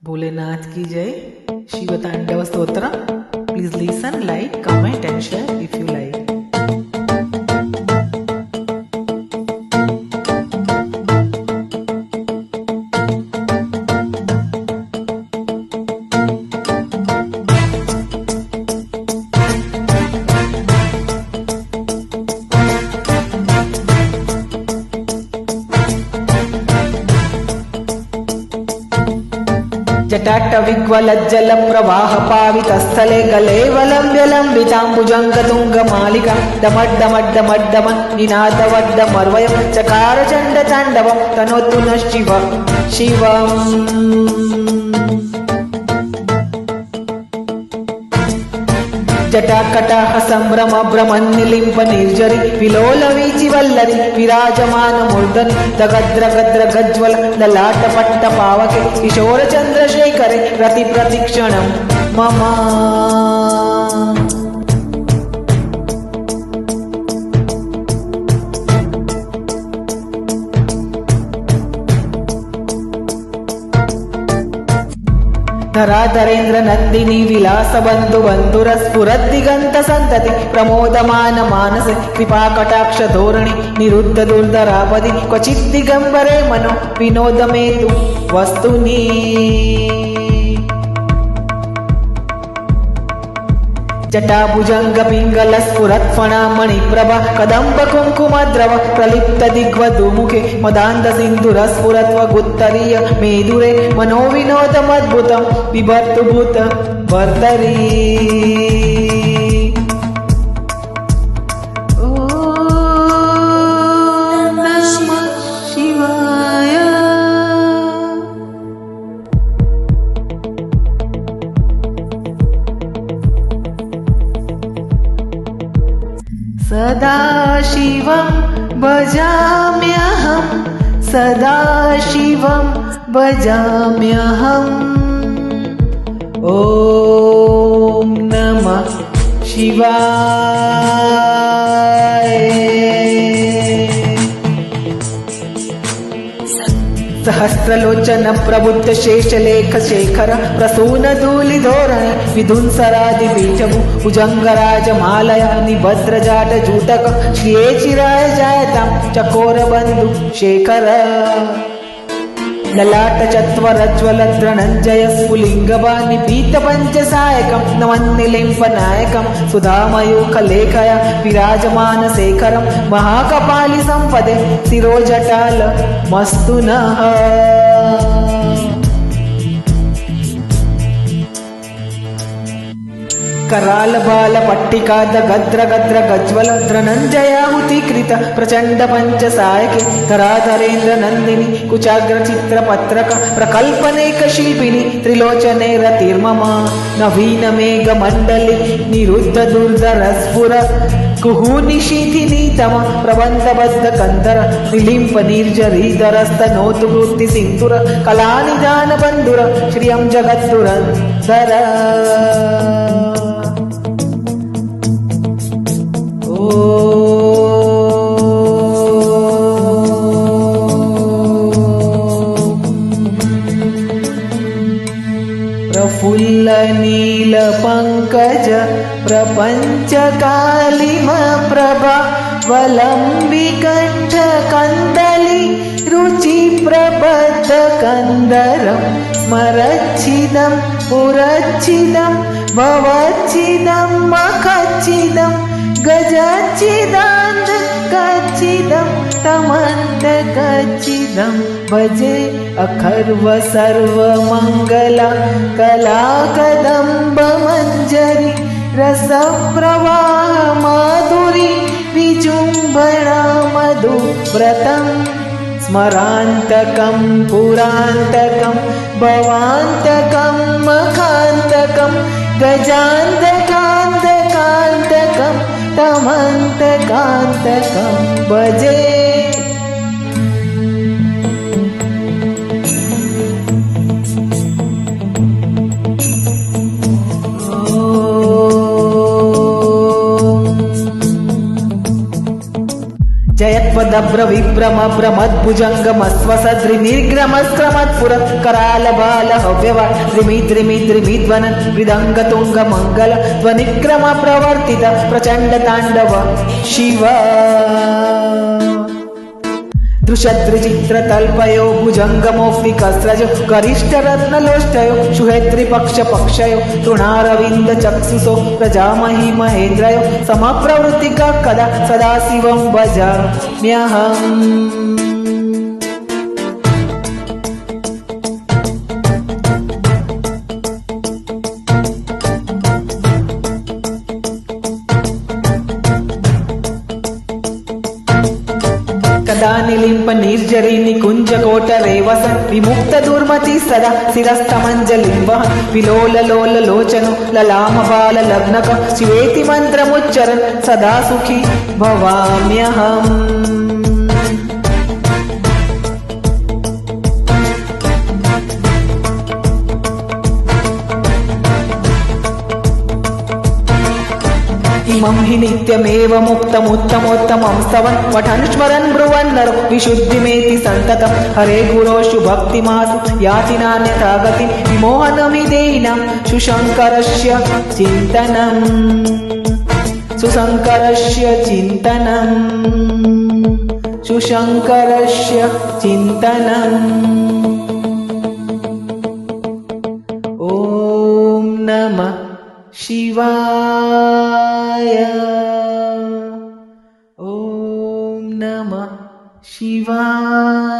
भोलेनाथ की जय। Shiva Tandava Stotra. Please listen, like, comment and share if you like. जटाटविग्वलज्जल प्रवाह पावितस्थले गलेवलम्ब्यलम्बिताम्बुजङ्गतुङ्गमालिका डमड्डमड्डमड्डम निनादवड्डमर्वयं चकार चण्डताण्डवं तनोतु नः शिवम्। जटाकटाह संभ्रम भ्रमन्निलिम्प निर्जरि विलोल वीचि वल्लरि विराजमान मूर्धनि दगद्रगद्र गज्ज्वल ललाटपट्ट पावके किशोर चन्द्रशेखरे रति प्रतिक्षणं मम। धराधरेन्द्र नन्दिनी विलास बन्धु बन्धुर स्फुरद्दिगन्त सन्तति प्रमोदमान मानसे कृपाकटाक्ष धोरणि निरुद्ध दुर्धरापदि क्वचित् दिगम्बरे मनो विनोदमेतु वस्तुनि। जटाभुजंग पिंगल स्फुरत्फणा मणिप्रभा कदम्ब कुङ्कुमद्रव प्रलिप्त दिग्वधूमुखे मदान्ध सिन्धुर स्फुरत्व गुत्तरीय मेदुरे मनोविनोदमद्भुतं बिभर्तु भूत वर्तरी। सदाशिवं भजाम्यहं सदाशिवं भजाम्यहम्। ॐ नमः शिवाय। सहस्रलोचन प्रबुद्ध शेषलेख शेखर प्रसून धूलि धोरणे विधुंसरादि बीजभु भुजंगराज मालया निभद्र जाट जूटक श्रिये चिराय जायतां चकोर बंधु शेखर। ललाट चत्वरज्वल धनञ्जय स्फुलिंगबानि पीत पंचसायकं नवन्निलिम्प नायकं सुधामयूख लेखया विराजमान शेखरं महाकपालि संपदे शिरोजटाल मस्तु नः। कराल बाल पट्टिकाद गद्र गद्र गज्वल धनञ्जयाहुतिकृत प्रचंड पंचसायके धराधरेन्द्र नंदिनी कुचाग्र चित्र पत्रक प्रकल्पनेक शिल्पिनी त्रिलोचने रतिर्मम नवीन मेघ मंडली निरुद्ध दुर्धर स्फुर कुहूनिशीथिनी तम प्रबंधबद्ध कंधर निलिम्प निर्जरीधरस्त नोतु वृत्ति सिंधुर कलानिधान बंधुर श्रियं जगद्दुरंधर। प्रफुल्ल नील पंकज प्रपंच कालिम प्रभा वलंबि कंठ कंदली रुचि प्रबद्ध कंदरं स्मरच्छिदं पुरच्छिदं भवच्छिदं मखच्छिदं गजाच्छिदान्त कच्छिदं तमन्त कच्छिदं भजे अखर्व सर्वमङ्गला कला कदम्ब मञ्जरी रसप्रवाह माधुरी विजृम्भणा मधुव्रतं स्मरान्तकं पुरान्तकं भवान्तकं मखान्तकं गजान्तकान्तकान्तकं तमन्तकान्तकं भजे। जयत्व स्वदभ्र विभ्रम भ्रमद्भुजङ्गमस्वसद्रि निर्ग्रमस्क्रमत्पुर करालबाल हव्यवा द्रिमिद्रिमिद्रिमिध्वनन् मृदङ्गतुङ्गमङ्गल ध्वनिक्रम प्रवर्तित प्रचण्डताण्डव शिव दृशद्रिचित्रतल्पयो भुजङ्गमौक्तिकस्रजो गरिष्ठरत्नलोष्टयो शुहेत्रिपक्षपक्षयो तृणारविन्दचक्षुषो प्रजामहि महेन्द्रयो समप्रवृत्तिका कदा सदाशिवं भजाम्यहम्। कदा निलिम्प निर्जरी निकुञ्जकोटरे वसन् विमुक्तदुर्मति सदा शिरस्तमञ्जलिं वहन् विलोललोल लोचनो ललामबाल लग्नक शिवेति मन्त्रमुच्चरन् सदा सुखी भवाम्यहम्। इमं हि नित्यमेव मुक्तमुत्तमोत्तमं स्तवन् पठन् स्मरन् ब्रुवन् नरो विशुद्धिमेति सन्ततं हरे गुरोषु भक्तिमासु याति नान्यथा गतिं विमोहनमि देहिनां सुशङ्करस्य चिन्तनम् सुशङ्करस्य चिन्तनम् सुशङ्करस्य चिन्तनम्। ॐ नमः शिवाय। ॐ नमः शिवाय।